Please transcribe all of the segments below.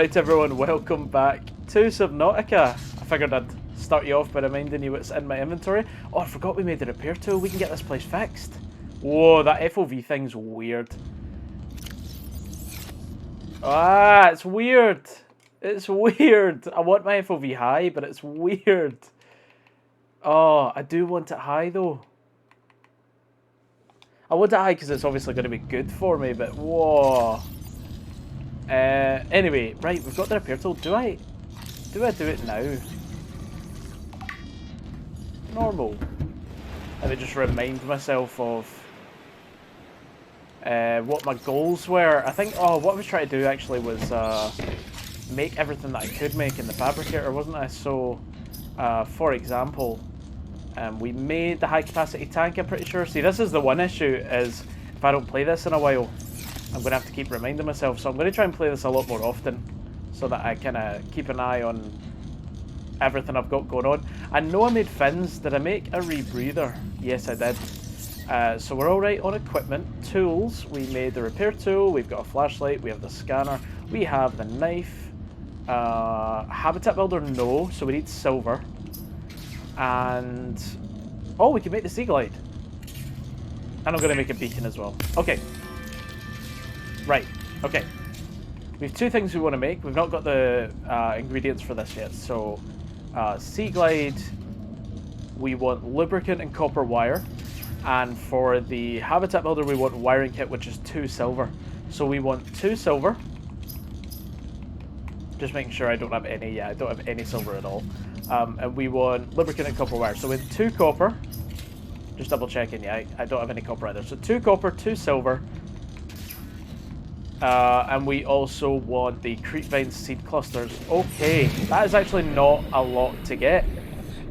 Alright everyone, welcome back to Subnatica. I figured I'd start you off by reminding you what's in my inventory. Oh, I forgot we made the repair tool. We can get this place fixed. Whoa, that FOV thing's weird. Ah, it's weird. It's weird. I want my FOV high, but it's weird. Oh, I do want it high though. I want it high because it's obviously going to be good for me, but whoa. Anyway, right, we've got the repair tool. Do I do it now? Normal. Let me just remind myself of what my goals were. I think, what I was trying to do actually was make everything that I could make in the fabricator, wasn't I? So, for example, we made the high capacity tank, I'm pretty sure. See, this is the one issue, is if I don't play this in a while, I'm going to have to keep reminding myself. So I'm going to try and play this a lot more often so that I kind of keep an eye on everything I've got going on. I know I made fins. Did I make a rebreather? Yes, I did. So we're all right on equipment. Tools, we made the repair tool. We've got a flashlight. We have the scanner. We have the knife. Habitat builder, no. So we need silver. And oh, we can make the seaglide. And I'm going to make a beacon as well. Okay. Right. Okay. We have two things we want to make. We've not got the ingredients for this yet. So, seaglide, we want lubricant and copper wire. And for the habitat builder, we want wiring kit, which is 2 silver. So we want 2 silver. Just making sure I don't have any. Yeah, I don't have any silver at all. And we want lubricant and copper wire. So with 2 copper, just double checking. Yeah, I don't have any copper either. So 2 copper, 2 silver. And we also want the creepvine seed clusters. Okay, that is actually not a lot to get.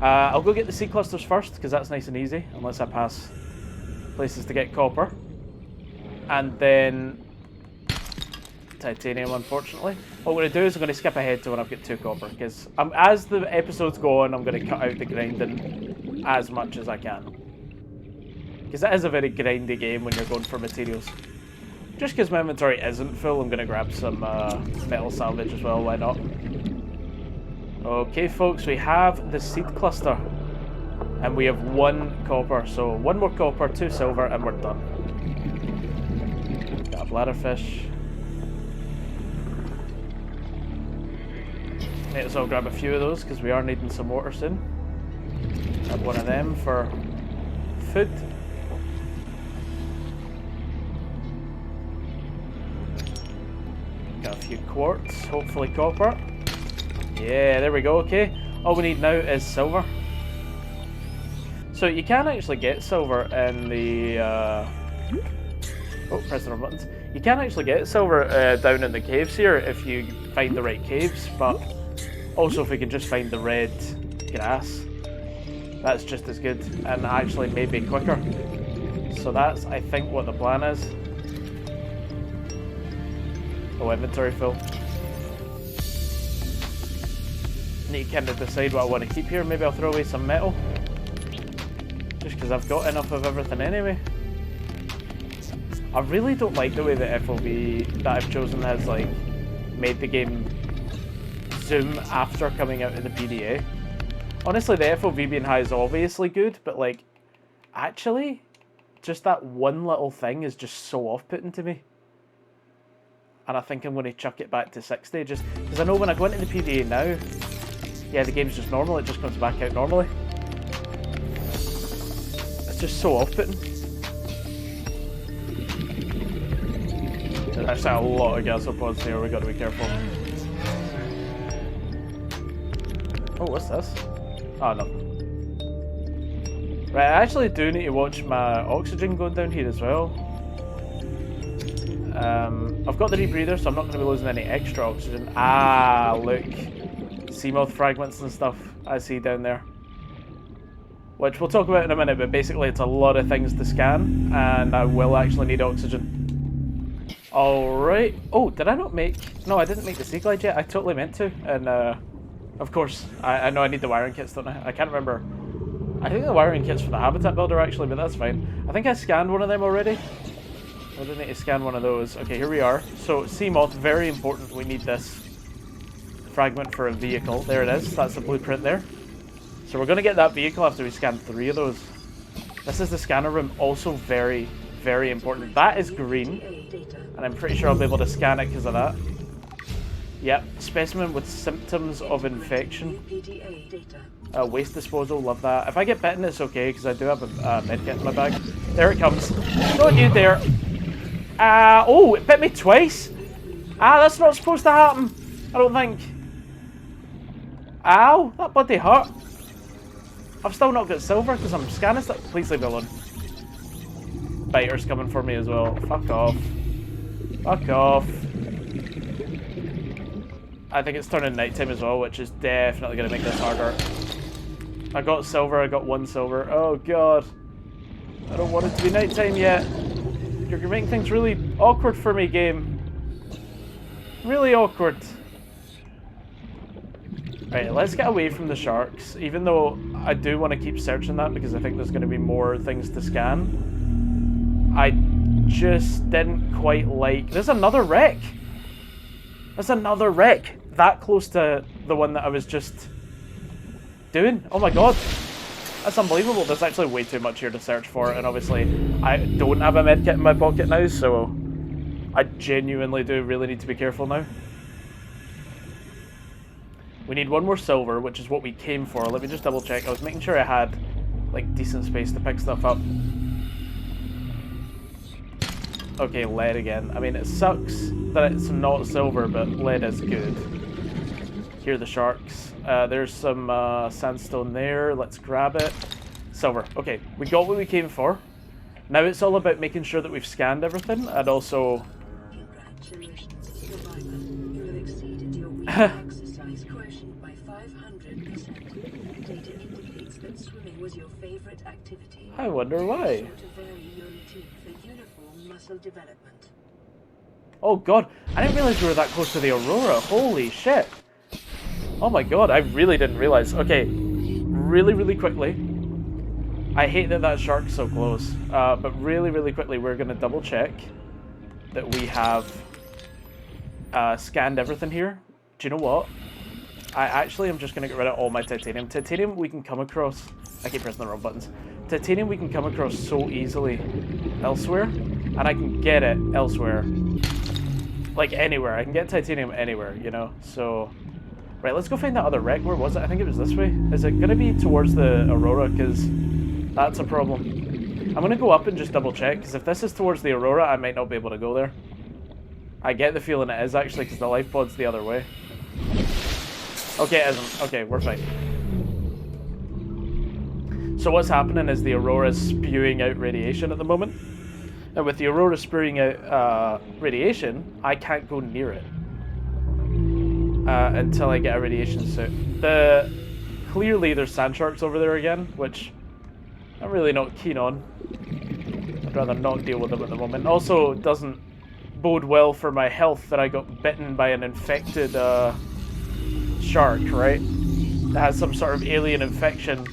I'll go get the seed clusters first, because that's nice and easy, unless I pass places to get copper. And then titanium, unfortunately. What I'm going to do is I'm going to skip ahead to when I've got 2 copper, because as the episodes go on, I'm going to cut out the grinding as much as I can. Because it is a very grindy game when you're going for materials. Just because my inventory isn't full, I'm going to grab some metal salvage as well, why not? Okay folks, we have the seed cluster. And we have 1 copper, so 1 more copper, 2 silver, and we're done. Got a bladderfish. Might as well grab a few of those, because we are needing some water soon. Grab one of them for food. Got a few quartz, hopefully copper. Yeah, there we go, okay. All we need now is silver. So you can actually get silver in the... Oh, press the wrong buttons. You can actually get silver down in the caves here if you find the right caves, but also if we can just find the red grass, that's just as good, and actually maybe quicker. So that's, I think, what the plan is. Oh, inventory full. Need to kind of decide what I want to keep here. Maybe I'll throw away some metal. Just because I've got enough of everything anyway. I really don't like the way the FOV that I've chosen has like made the game zoom after coming out of the PDA. Honestly, the FOV being high is obviously good, but like, actually, just that one little thing is just so off-putting to me. And I think I'm going to chuck it back to 60, just because I know when I go into the PDA now, yeah, the game's just normal, it just comes back out normally. It's just so off-putting. There's actually a lot of gasopods here, we've got to be careful. Oh, what's this? Oh, no. Right, I actually do need to watch my oxygen going down here as well. I've got the rebreather, so I'm not going to be losing any extra oxygen. Ah, look. Seamoth fragments and stuff I see down there. Which we'll talk about in a minute, but basically it's a lot of things to scan, and I will actually need oxygen. Alright. Oh, did I not make... No, I didn't make the seaglide yet. I totally meant to. And, of course, I know I need the wiring kits, don't I? I can't remember. I think the wiring kit's for the habitat builder, actually, but that's fine. I think I scanned one of them already. I didn't need to scan one of those. Okay, here we are. So, Seamoth, very important. We need this. fragment for a vehicle. There it is. That's the blueprint there. So we're going to get that vehicle after we scan 3 of those. This is the scanner room. Also very, very important. That is green. And I'm pretty sure I'll be able to scan it because of that. Yep. Specimen with symptoms of infection. Waste disposal. Love that. If I get bitten, it's okay because I do have a medkit in my bag. There it comes. Don't you dare. Oh, it bit me twice. That's not supposed to happen. I don't think. Ow. That bloody hurt. I've still not got silver because I'm scanning stuff. Please leave me alone. Biter's coming for me as well. Fuck off. Fuck off. I think it's turning nighttime as well, which is definitely going to make this harder. I got silver. I got 1 silver. Oh, God. I don't want it to be nighttime yet. You're making things really awkward for me, game. Really awkward. Right, let's get away from the sharks, even though I do want to keep searching that because I think there's going to be more things to scan. I just didn't quite like... There's another wreck! There's another wreck! That close to the one that I was just doing. Oh my god! That's unbelievable. There's actually way too much here to search for, and obviously I don't have a medkit in my pocket now, so I genuinely do really need to be careful now. We need 1 more silver, which is what we came for. Let me just double check. I was making sure I had like decent space to pick stuff up. Okay, lead again. I mean, it sucks that it's not silver, but lead is good. Here are the sharks. There's some sandstone there. Let's grab it. Silver. Okay, we got what we came for. Now it's all about making sure that we've scanned everything, and also... You have exceeded your exercise quotient by 500%. Data indicates that swimming was your favorite activity. I wonder why. To vary your routine for uniform muscle development. Oh god, I didn't realize we were that close to the Aurora. Holy shit. Oh my god, I really didn't realize. Okay, really quickly. I hate that that shark's so close. But really quickly, we're going to double check that we have scanned everything here. Do you know what? I actually am just going to get rid of all my titanium. Titanium we can come across... I keep pressing the wrong buttons. Titanium we can come across so easily elsewhere. And I can get it elsewhere. Like anywhere. I can get titanium anywhere, you know? So... Right, let's go find that other wreck. Where was it? I think it was this way. Is it going to be towards the Aurora? Because that's a problem. I'm going to go up and just double check. Because if this is towards the Aurora, I might not be able to go there. I get the feeling it is actually because the life pod's the other way. Okay, it isn't. Okay, we're fine. So what's happening is the Aurora is spewing out radiation at the moment. And with the Aurora spewing out radiation, I can't go near it. Until I get a radiation suit. Clearly there's sand sharks over there again, which I'm really not keen on. I'd rather not deal with them at the moment. Also, it doesn't bode well for my health that I got bitten by an infected shark, right? That has some sort of alien infection.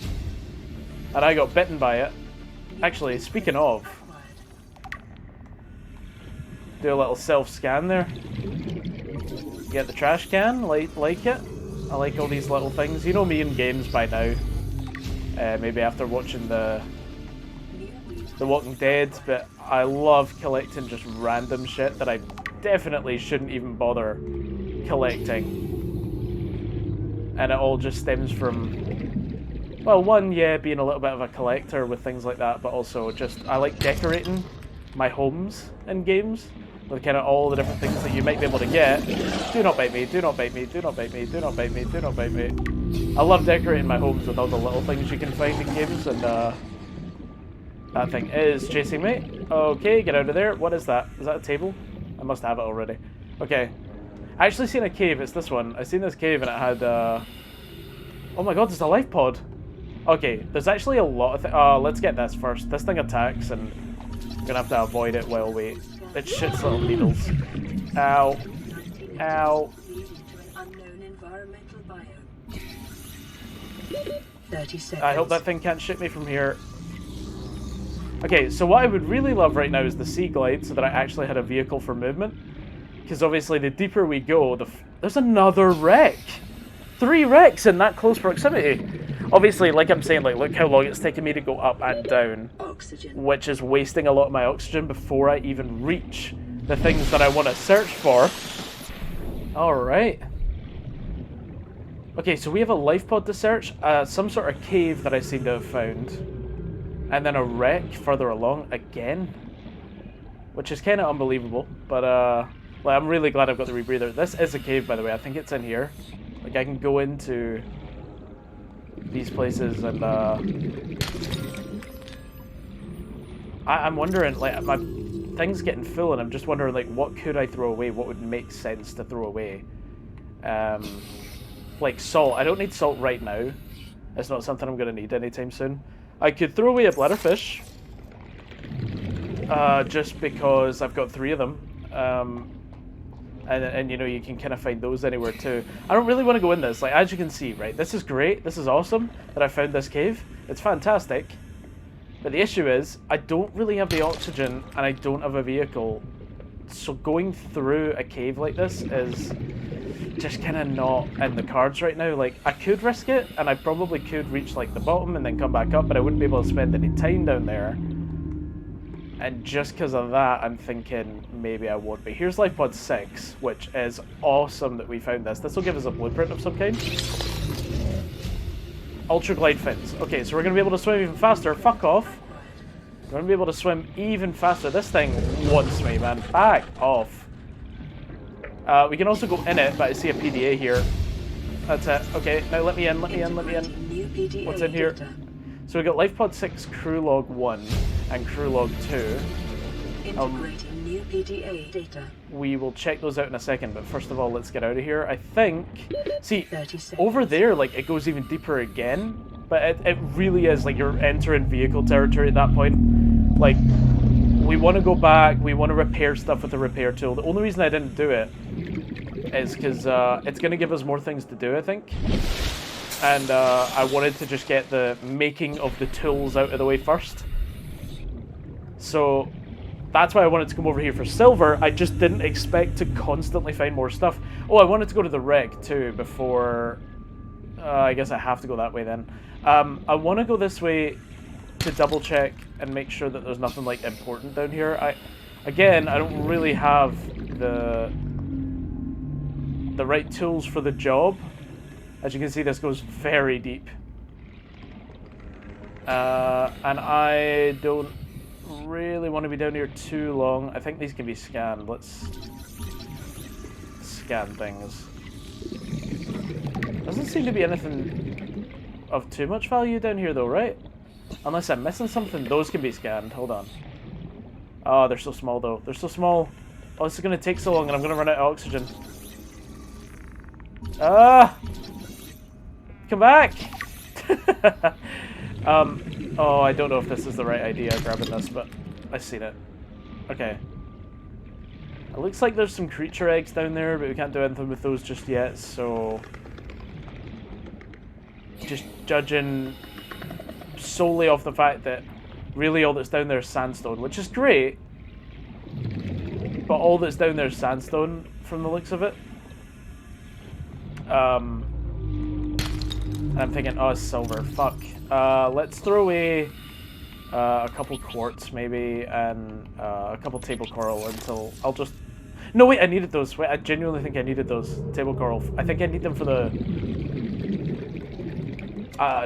And I got bitten by it. Actually, speaking of, do a little self-scan there. Get the trash can, like it. I like all these little things. You know me in games by now. Maybe after watching The Walking Dead, but I love collecting just random shit that I definitely shouldn't even bother collecting. And it all just stems from, well, one, yeah, being a little bit of a collector with things like that, but also just, I like decorating my homes in games. With kind of all the different things that you might be able to get. Do not bite me, do not bite me, do not bite me, do not bite me, do not bite me. I love decorating my homes with all the little things you can find in games, and that thing is chasing me. Okay, get out of there. What is that? Is that a table? I must have it already. Okay. I actually seen a cave, it's this one. I seen this cave and it had, oh my god, there's a life pod. Okay, there's actually a lot of let's get this first. This thing attacks and I'm gonna have to avoid it while we... It shits little needles. Ow. Ow. 30 seconds. I hope that thing can't shit me from here. Okay, so what I would really love right now is the seaglide, so that I actually had a vehicle for movement. Because obviously the deeper we go, There's another wreck. 3 wrecks in that close proximity. Obviously, like I'm saying, like look how long it's taken me to go up and down, which is wasting a lot of my oxygen before I even reach the things that I want to search for. Alright. Okay, so we have a life pod to search, some sort of cave that I seem to have found, and then a wreck further along again, which is kind of unbelievable, but like, I'm really glad I've got the rebreather. This is a cave, by the way. I think it's in here. Like, I can go into these places and I'm wondering, like, my thing's getting full and I'm just wondering, like, what could I throw away? What would make sense to throw away? Like salt. I don't need salt right now. It's not something I'm going to need anytime soon. I could throw away a bladderfish. Just because I've got 3 of them. And you know, you can kind of find those anywhere too. I don't really want to go in this. Like, as you can see, right, this is great. This is awesome that I found this cave. It's fantastic. But the issue is, I don't really have the oxygen and I don't have a vehicle. So going through a cave like this is just kind of not in the cards right now. Like, I could risk it and I probably could reach like the bottom and then come back up, but I wouldn't be able to spend any time down there. And just because of that, I'm thinking maybe I won't be. Here's Life Pod 6, which is awesome that we found this. This will give us a blueprint of some kind. Ultra glide fins. Okay, so we're going to be able to swim even faster. Fuck off. We're going to be able to swim even faster. This thing wants me, man. Back off. We can also go in it, but I see a PDA here. That's it. Okay, now let me in, let me in, let me in. What's in here? So we got Life Pod 6 Crew Log 1 and Crew Log 2. Integrating new PDA data. We will check those out in a second, but first of all, let's get out of here. I think... See, over there, like, it goes even deeper again, but it really is, like, you're entering vehicle territory at that point. Like, we want to go back, we want to repair stuff with the repair tool. The only reason I didn't do it is because it's going to give us more things to do, I think. And I wanted to just get the making of the tools out of the way first. So that's why I wanted to come over here for silver. I just didn't expect to constantly find more stuff. Oh, I wanted to go to the wreck too before... I guess I have to go that way then. I want to go this way to double check and make sure that there's nothing like important down here. Again, I don't really have the right tools for the job. As you can see, this goes very deep. And I don't really want to be down here too long. I think these can be scanned. Let's scan things. Doesn't seem to be anything of too much value down here though, right? Unless I'm missing something. Those can be scanned. Hold on. Oh, they're so small though. They're so small. Oh, this is going to take so long and I'm going to run out of oxygen. Ah! Come back! Oh, I don't know if this is the right idea, grabbing this, but I've seen it. Okay. It looks like there's some creature eggs down there, but we can't do anything with those just yet, so... Just judging solely off the fact that really all that's down there is sandstone, which is great, but all that's down there is sandstone from the looks of it. I'm thinking, oh, it's silver. Fuck. Let's throw away a couple quartz, maybe, and a couple table coral until I'll just... No, wait, I needed those. Wait, I genuinely think I needed those table coral. I think I need them for the...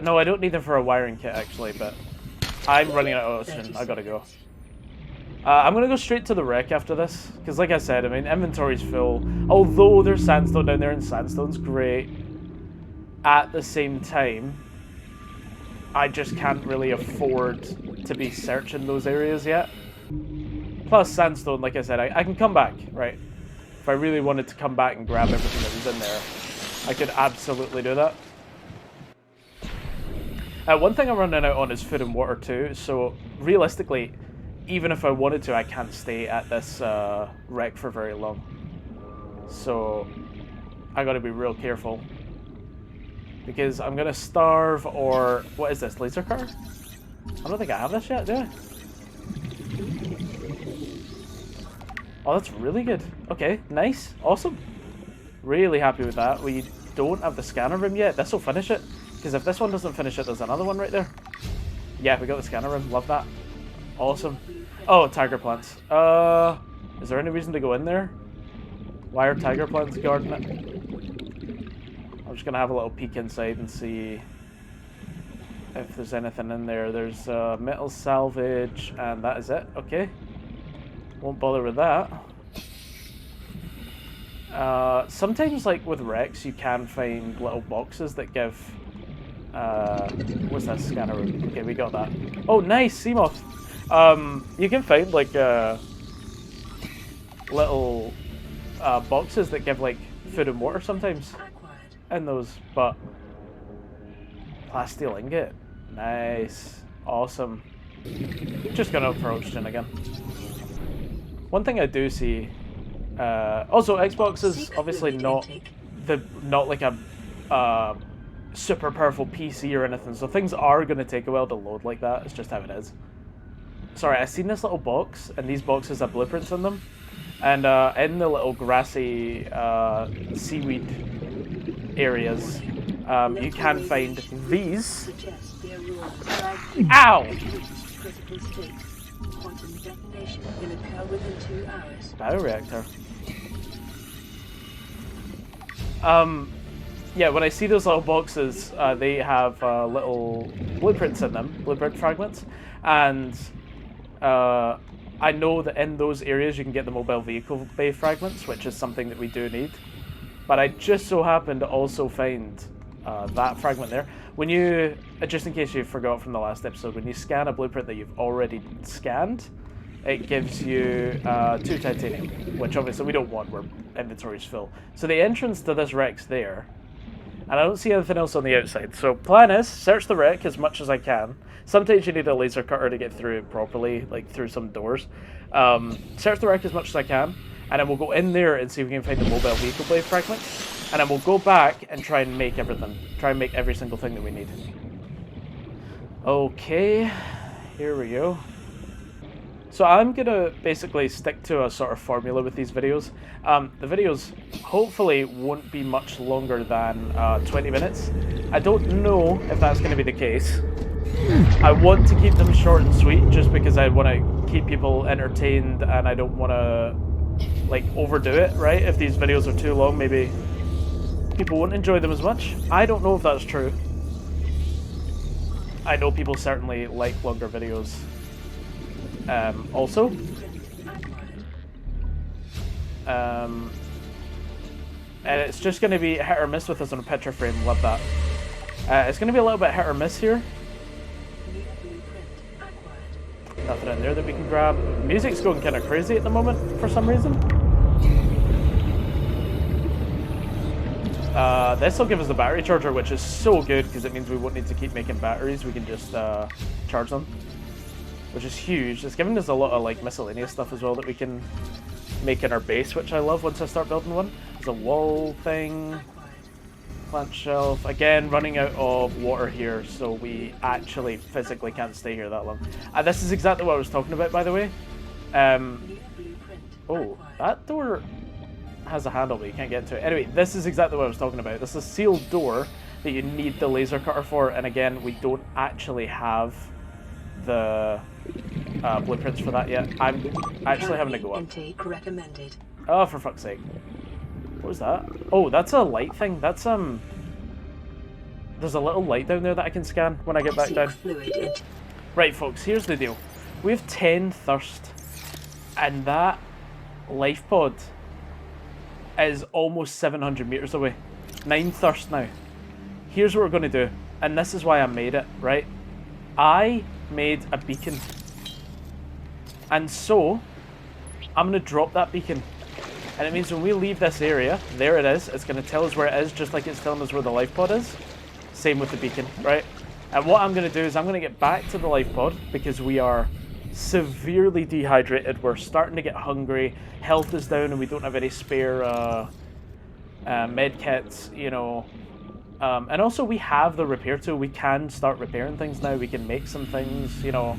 no, I don't need them for a wiring kit, actually, but I'm running out of oxygen. I gotta go. I'm gonna go straight to the wreck after this, because like I said, I mean, inventory's full. Although there's sandstone down there, and sandstone's great. At the same time, I just can't really afford to be searching those areas yet. Plus Sandstone, like I said, I can come back, right? If I really wanted to come back and grab everything that was in there, I could absolutely do that. One thing I'm running out on is food and water too, so realistically, even if I wanted to, I can't stay at this wreck for very long. So, I gotta be real careful. Because I'm gonna starve, or... What is this, laser car? I don't think I have this yet, do I? Oh, that's really good. Okay, nice. Awesome. Really happy with that. We don't have the scanner room yet. This will finish it. Because if this one doesn't finish it, there's another one right there. Yeah, we got the scanner room. Love that. Awesome. Oh, tiger plants. Is there any reason to go in there? Why are tiger plants guarding it? I'm just going to have a little peek inside and see if there's anything in there. There's metal salvage, and that is it. Okay. Won't bother with that. Sometimes, like with wrecks, you can find little boxes that give... what's that scanner room? Okay, we got that. Oh, nice! Seamoth! You can find, like, little boxes that give, like, food and water sometimes in those, but... Plasteel ingot. Nice. Awesome. Just gonna approach Jin again. One thing I do see... also, Xbox is obviously not like a super powerful PC or anything, so things are going to take a while to load like that. It's just how it is. Sorry, I seen this little box, and these boxes have blueprints in them. And in the little grassy seaweed areas, you can find these. Ow! Bioreactor. Yeah, when I see those little boxes, they have little blueprints in them, blueprint fragments, and I know that in those areas you can get the mobile vehicle bay fragments, which is something that we do need. But I just so happened to also find that fragment there. When you, just in case you forgot from the last episode, when you scan a blueprint that you've already scanned, it gives you 2 titanium, which obviously we don't want, where inventory's full. So the entrance to this wreck's there, and I don't see anything else on the outside. So plan is, search the wreck as much as I can. Sometimes you need a laser cutter to get through it properly, like through some doors. Search the wreck as much as I can, and then we'll go in there and see if we can find the mobile vehicle blade fragments. And then we'll go back and try and make everything. Try and make every single thing that we need. Okay, here we go. So I'm going to basically stick to a sort of formula with these videos. The videos hopefully won't be much longer than 20 minutes. I don't know if that's going to be the case. I want to keep them short and sweet just because I want to keep people entertained and I don't want to like overdo it, right? If these videos are too long, maybe people won't enjoy them as much. I don't know if that's true. I know people certainly like longer videos. Also, and it's just going to be hit or miss with us on a picture frame. Love that. It's going to be a little bit hit or miss here. Nothing in there that we can grab. Music's going kind of crazy at the moment for some reason. This will give us the battery charger, which is so good because it means we won't need to keep making batteries. We can just charge them, which is huge. It's giving us a lot of like miscellaneous stuff as well that we can make in our base, which I love once I start building one. There's a wall thing, plant shelf. Again, running out of water here, so we actually physically can't stay here that long. This is exactly what I was talking about, by the way. Oh, that door has a handle, but you can't get into it. Anyway, this is exactly what I was talking about. This is a sealed door that you need the laser cutter for, and again, we don't actually have the blueprints for that yet. I'm actually having to go up. Oh, for fuck's sake. What was that? Oh, that's a light thing. That's, there's a little light down there that I can scan when I get back down. Right, folks, here's the deal. We have 10 thirst, and that life pod is almost 700 meters away. 9 thirst now. Here's what we're going to do, and this is why I made it, right? I made a beacon. And so, I'm going to drop that beacon. And it means when we leave this area, there it is, it's going to tell us where it is, just like it's telling us where the life pod is. Same with the beacon, right? And what I'm going to do is I'm going to get back to the life pod because we are severely dehydrated. We're starting to get hungry. Health is down and we don't have any spare med kits, you know. And also we have the repair tool. We can start repairing things now. We can make some things, you know.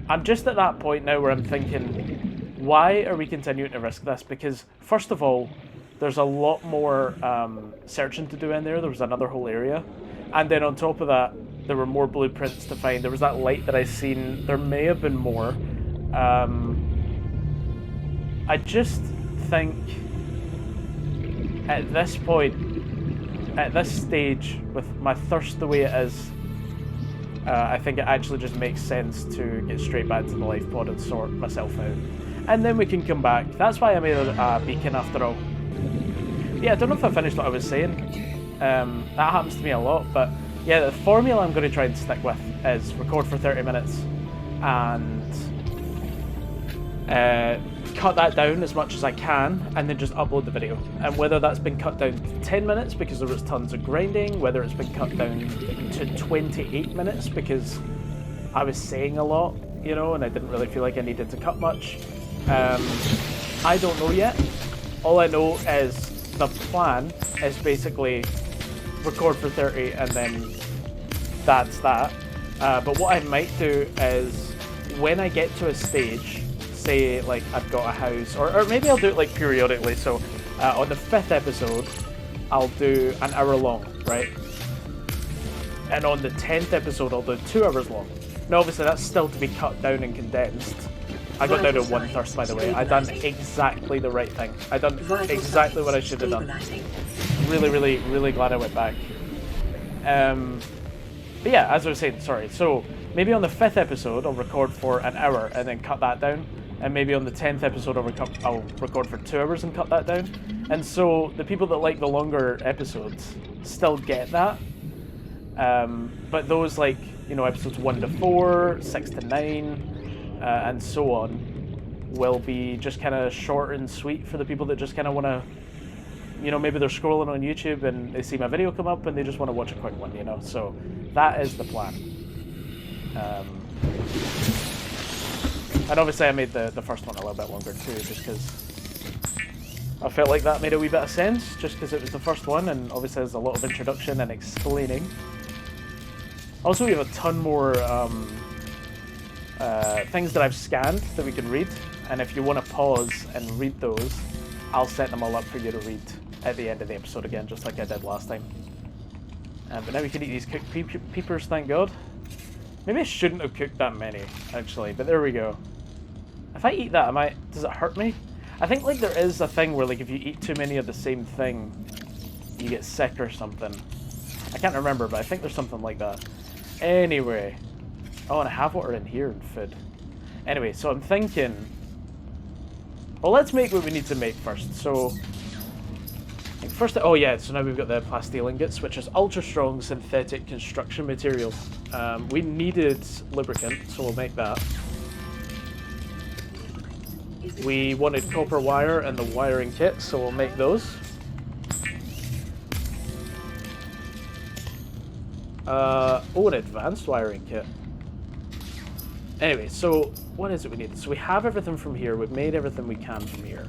I'm just at that point now where I'm thinking Why are we continuing to risk this? Because, first of all, there's a lot more searching to do in there. There was another whole area. And then on top of that, there were more blueprints to find. There was that light that I seen. There may have been more. I just think at this point, at this stage, with my thirst the way it is, I think it actually just makes sense to get straight back to the life pod and sort myself out. And then we can come back. That's why I made a beacon after all. Yeah, I don't know if I finished what I was saying. That happens to me a lot, but yeah, the formula I'm going to try and stick with is record for 30 minutes and cut that down as much as I can and then just upload the video. And whether that's been cut down to 10 minutes because there was tons of grinding, whether it's been cut down to 28 minutes because I was saying a lot, you know, and I didn't really feel like I needed to cut much. I don't know yet. All I know is the plan is basically record for 30 and then that's that. But what I might do is when I get to a stage, say like I've got a house, or maybe I'll do it like periodically. So on the 5th episode, I'll do an hour long, right? And on the 10th episode, I'll do 2 hours long. Now obviously that's still to be cut down and condensed. I got down to 1 thirst, by the way. I done exactly the right thing. I done exactly what I should have done. Really, really, really glad I went back. But yeah, as I was saying, sorry. So maybe on the 5th episode, I'll record for an hour and then cut that down. And maybe on the 10th episode, I'll record for 2 hours and cut that down. And so the people that like the longer episodes still get that. But those like, you know, episodes 1 to 4, 6 to 9, and so on, will be just kind of short and sweet for the people that just kind of want to, you know, maybe they're scrolling on YouTube and they see my video come up and they just want to watch a quick one, you know. So that is the plan. And obviously I made the first one a little bit longer too, just because I felt like that made a wee bit of sense, just because it was the first one, and obviously there's a lot of introduction and explaining. Also, we have a ton more things that I've scanned that we can read, and if you want to pause and read those, I'll set them all up for you to read at the end of the episode again, just like I did last time. But now we can eat these cooked peepers, thank God. Maybe I shouldn't have cooked that many, actually, but there we go. If I eat that, does it hurt me? I think like there is a thing where like if you eat too many of the same thing, you get sick or something. I can't remember, but I think there's something like that. Anyway. Oh, and I have water in here and food. Anyway, so I'm thinking... Well, let's make what we need to make first. So... First, oh yeah, so now we've got the plasteel ingots, which is ultra strong synthetic construction material. We needed lubricant, so we'll make that. We wanted copper wire and the wiring kit, so we'll make those. Oh, an advanced wiring kit. Anyway, so what is it we need? So we have everything from here. We've made everything we can from here.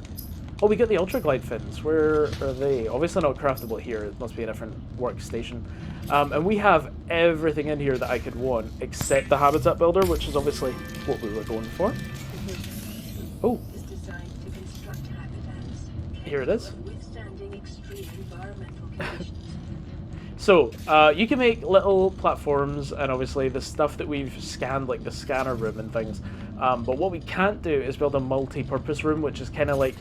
Oh, we got the ultra glide fins. Where are they? Obviously not craftable here. It must be a different workstation. And we have everything in here that I could want, except the habitat builder, which is obviously what we were going for. Oh. Here it is. So, you can make little platforms and obviously the stuff that we've scanned, like the scanner room and things. But what we can't do is build a multi-purpose room, which is kind of like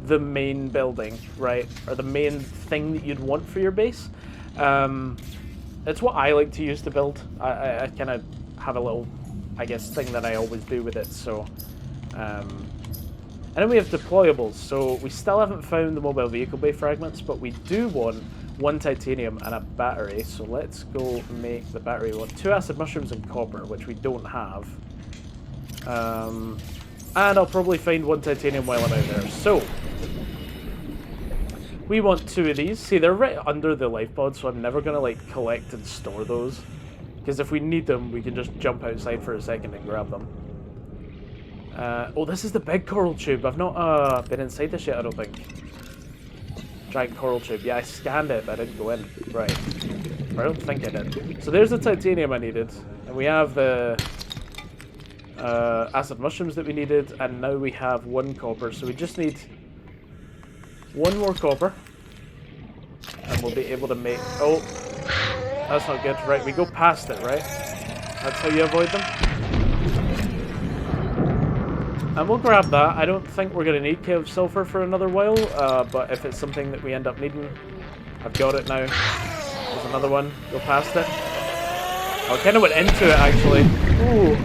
the main building, right? Or the main thing that you'd want for your base. It's what I like to use to build. I kind of have a little, I guess, thing that I always do with it, so... And then we have deployables, so we still haven't found the mobile vehicle bay fragments, but we do want 1 titanium and a battery, so let's go make the battery. We want 2 acid mushrooms and copper, which we don't have. And I'll probably find 1 titanium while I'm out there. So, we want 2 of these. See, they're right under the life pod, so I'm never going to like collect and store those. Because if we need them, we can just jump outside for a second and grab them. Oh, this is the big coral tube. I've not been inside this yet, I don't think. Giant coral tube. Yeah, I scanned it, but I didn't go in. Right. I don't think I did. So there's the titanium I needed. And we have the acid mushrooms that we needed, and now we have 1 copper. So we just need 1 more copper, and we'll be able to make... Oh, that's not good. Right, we go past it, right? That's how you avoid them. And we'll grab that. I don't think we're going to need Cave of Sulfur for another while, but if it's something that we end up needing, I've got it now. There's another one. Go past it. Oh, I kind of went into it, actually. Ooh.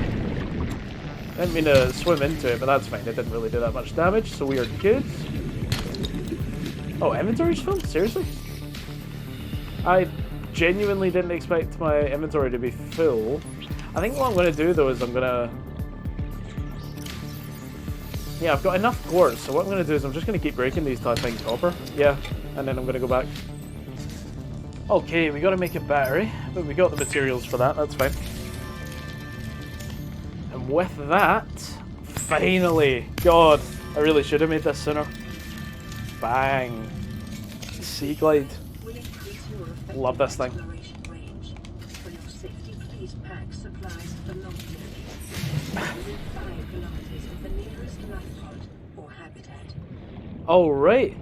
Didn't mean to swim into it, but that's fine. It didn't really do that much damage, so we are good. Oh, inventory's full? Seriously? I genuinely didn't expect my inventory to be full. I think what I'm going to do, though, is I'm going to... Yeah, I've got enough quartz, so what I'm going to do is I'm just going to keep breaking these till I find copper. Yeah, and then I'm going to go back. Okay, we got to make a battery, but we got the materials for that, that's fine. And with that, finally, God, I really should have made this sooner. Bang. Seaglide. Love this thing. Alright,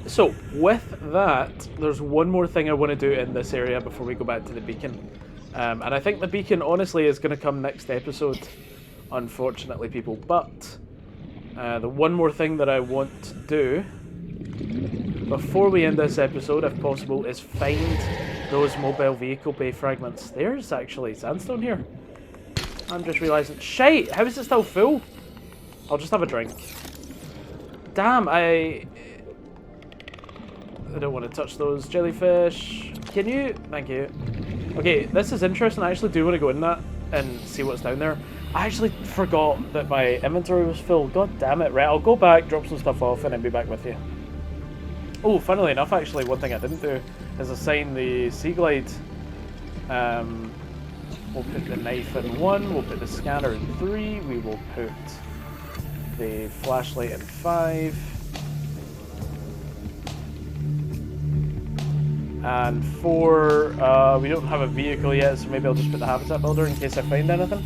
so with that, there's one more thing I want to do in this area before we go back to the beacon. And I think the beacon, honestly, is going to come next episode, unfortunately, people. But the one more thing that I want to do before we end this episode, if possible, is find those mobile vehicle bay fragments. There's actually sandstone here. I'm just realising... Shite! How is it still full? I'll just have a drink. Damn, I don't want to touch those jellyfish. Can you? Thank you. Okay, this is interesting. I actually do want to go in that and see what's down there. I actually forgot that my inventory was full. God damn it. Right, I'll go back, drop some stuff off, and then be back with you. Oh, funnily enough, actually, one thing I didn't do is assign the seaglide. We'll put the knife in 1, we'll put the scanner in 3, we will put the flashlight in 5, and 4, we don't have a vehicle yet, so maybe I'll just put the habitat builder in case I find anything.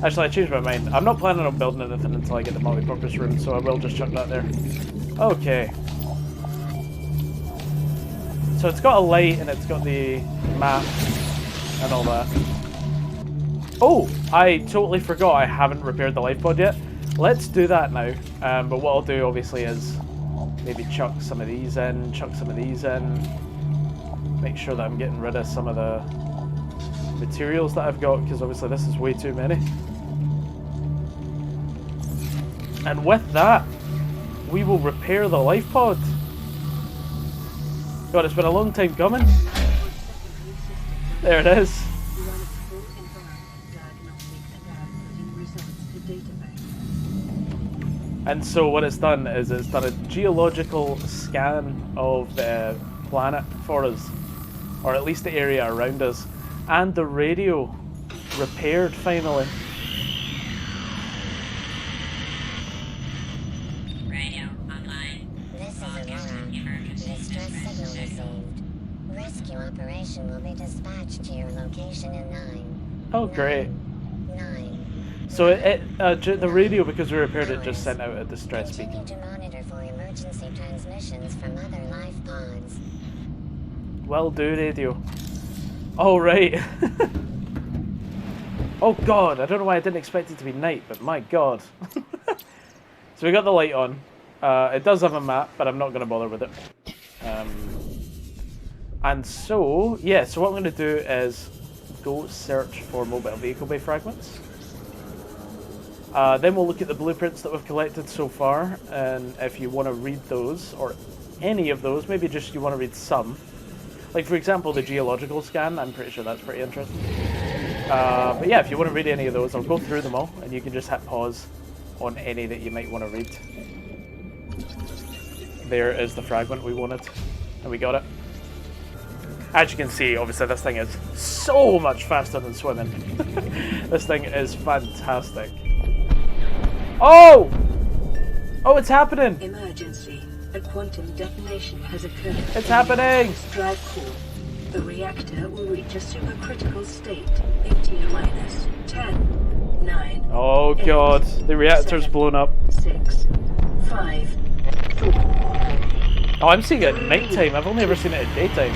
Actually, I changed my mind. I'm not planning on building anything until I get the multi-purpose room, so I will just chuck that there. Okay. So it's got a light and it's got the map and all that. Oh, I totally forgot I haven't repaired the life pod yet. Let's do that now. But what I'll do obviously is maybe chuck some of these in, chuck some of these in. Make sure that I'm getting rid of some of the materials that I've got, because obviously this is way too many. And with that, we will repair the life pod. God, it's been a long time coming. There it is. And so what it's done is it's done a geological scan of the planet for us, or at least the area around us, and the radio repaired finally. Radio online. This is Aurora. Distress signal received. Rescue operation will be dispatched to your location in 9. Oh, great. 9. So the radio, because we repaired it, just sent out a distress beacon. Continue to monitor for emergency transmissions from other life pods. Well do, radio. Oh, right. Oh, God. I don't know why I didn't expect it to be night, but my God. So we got the light on. It does have a map, but I'm not going to bother with it. And so, yeah, so what I'm going to do is go search for mobile vehicle bay fragments. Then we'll look at the blueprints that we've collected so far, and if you want to read those, or any of those, maybe just you want to read some. Like, for example, the geological scan, I'm pretty sure that's pretty interesting. But yeah, if you want to read any of those, I'll go through them all, and you can just hit pause on any that you might want to read. There is the fragment we wanted, and we got it. As you can see, obviously this thing is so much faster than swimming. This thing is fantastic. Oh! Oh, it's happening! Emergency. A quantum detonation has occurred. It's happening! Drive core. The reactor will reach a supercritical state in T-minus 10, 9. Oh 8, god, the reactor's 7, blown up. 6, 5, 4. Oh, I'm seeing it at nighttime. I've only ever seen it at daytime.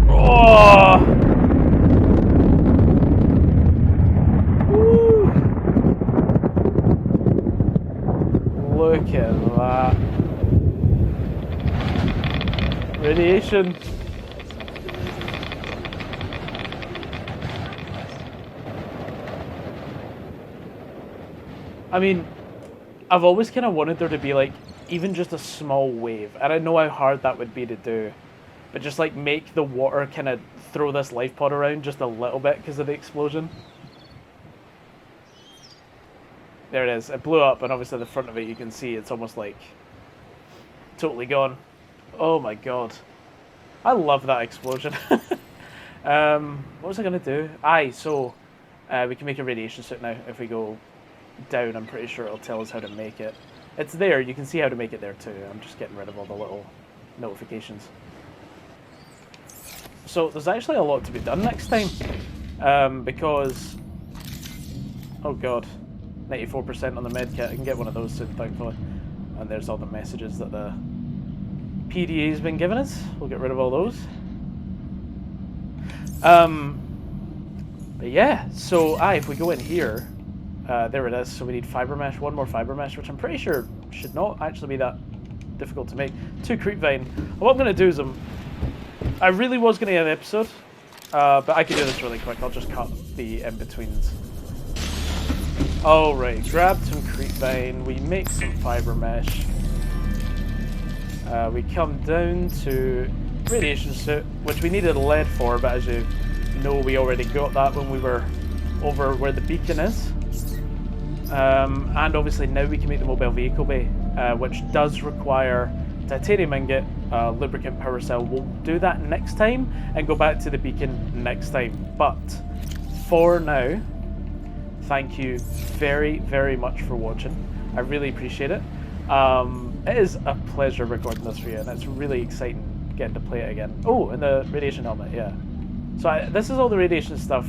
Oh! Woo. Look at that. Radiation. I mean, I've always kind of wanted there to be like even just a small wave, and I know how hard that would be to do, but just like make the water kind of throw this life pod around just a little bit because of the explosion. There it is. It blew up, and obviously the front of it you can see it's almost like totally gone. Oh my god. I love that explosion. What was I going to do? So we can make a radiation suit now. If we go down, I'm pretty sure it'll tell us how to make it. It's there. You can see how to make it there too. I'm just getting rid of all the little notifications. So there's actually a lot to be done next time. Because... Oh god. 94% on the medkit. I can get one of those soon, thankfully. And there's all the messages that the PDA's been giving us. We'll get rid of all those. But yeah, so if we go in here, there it is. So we need fiber mesh, one more fiber mesh, which I'm pretty sure should not actually be that difficult to make. 2 creep vine. What I'm going to do is I really was going to end the episode, but I can do this really quick. I'll just cut the in-betweens. Alright, grab some creep vine, we make some fiber mesh. We come down to radiation suit, which we needed lead for, but as you know, we already got that when we were over where the beacon is. And obviously now we can make the mobile vehicle bay, which does require titanium ingot, lubricant power cell. We'll do that next time and go back to the beacon next time. But for now, thank you very, very much for watching. I really appreciate it. It is a pleasure recording this for you, and it's really exciting getting to play it again. Oh, and the radiation helmet, yeah. So this is all the radiation stuff,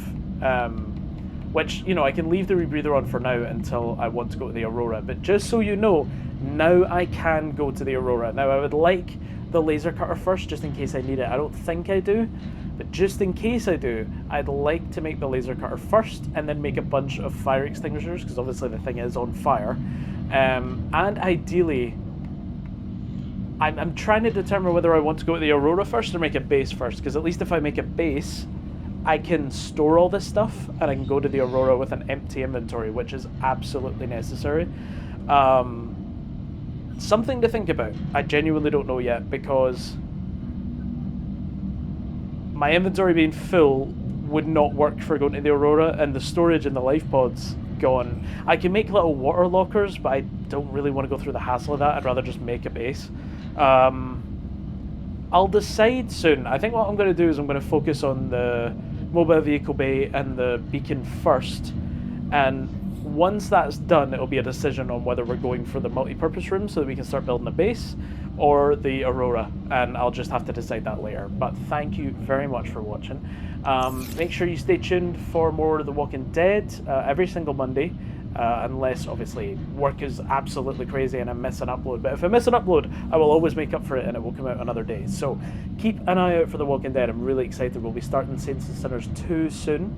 which, you know, I can leave the rebreather on for now until I want to go to the Aurora. But just so you know, now I can go to the Aurora. Now, I would like the laser cutter first, just in case I need it. I don't think I do, but just in case I do, I'd like to make the laser cutter first and then make a bunch of fire extinguishers, because obviously the thing is on fire. And ideally, I'm trying to determine whether I want to go to the Aurora first or make a base first, because at least if I make a base, I can store all this stuff and I can go to the Aurora with an empty inventory, which is absolutely necessary. Something to think about. I genuinely don't know yet, because my inventory being full would not work for going to the Aurora, and the storage in the life pod's gone. I can make little water lockers, but I don't really want to go through the hassle of that. I'd rather just make a base. I'll decide soon. I think what I'm going to do is I'm going to focus on the mobile vehicle bay and the beacon first, and once that's done, it'll be a decision on whether we're going for the multi-purpose room so that we can start building a base, or the Aurora, and I'll just have to decide that later. But thank you very much for watching. Make sure you stay tuned for more of The Walking Dead every single Monday, unless obviously work is absolutely crazy and I miss an upload. But if I miss an upload, I will always make up for it and it will come out another day. So keep an eye out for The Walking Dead. I'm really excited. We'll be starting Saints and Sinners 2 soon.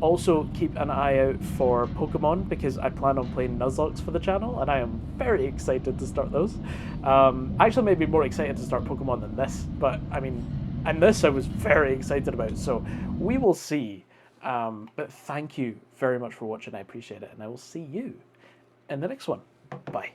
Also keep an eye out for Pokemon, because I plan on playing Nuzlocke for the channel and I am very excited to start those. Actually maybe more excited to start Pokemon than this, but I mean, and this I was very excited about, so we will see. But thank you very much for watching. I appreciate it, and I will see you in the next one. Bye.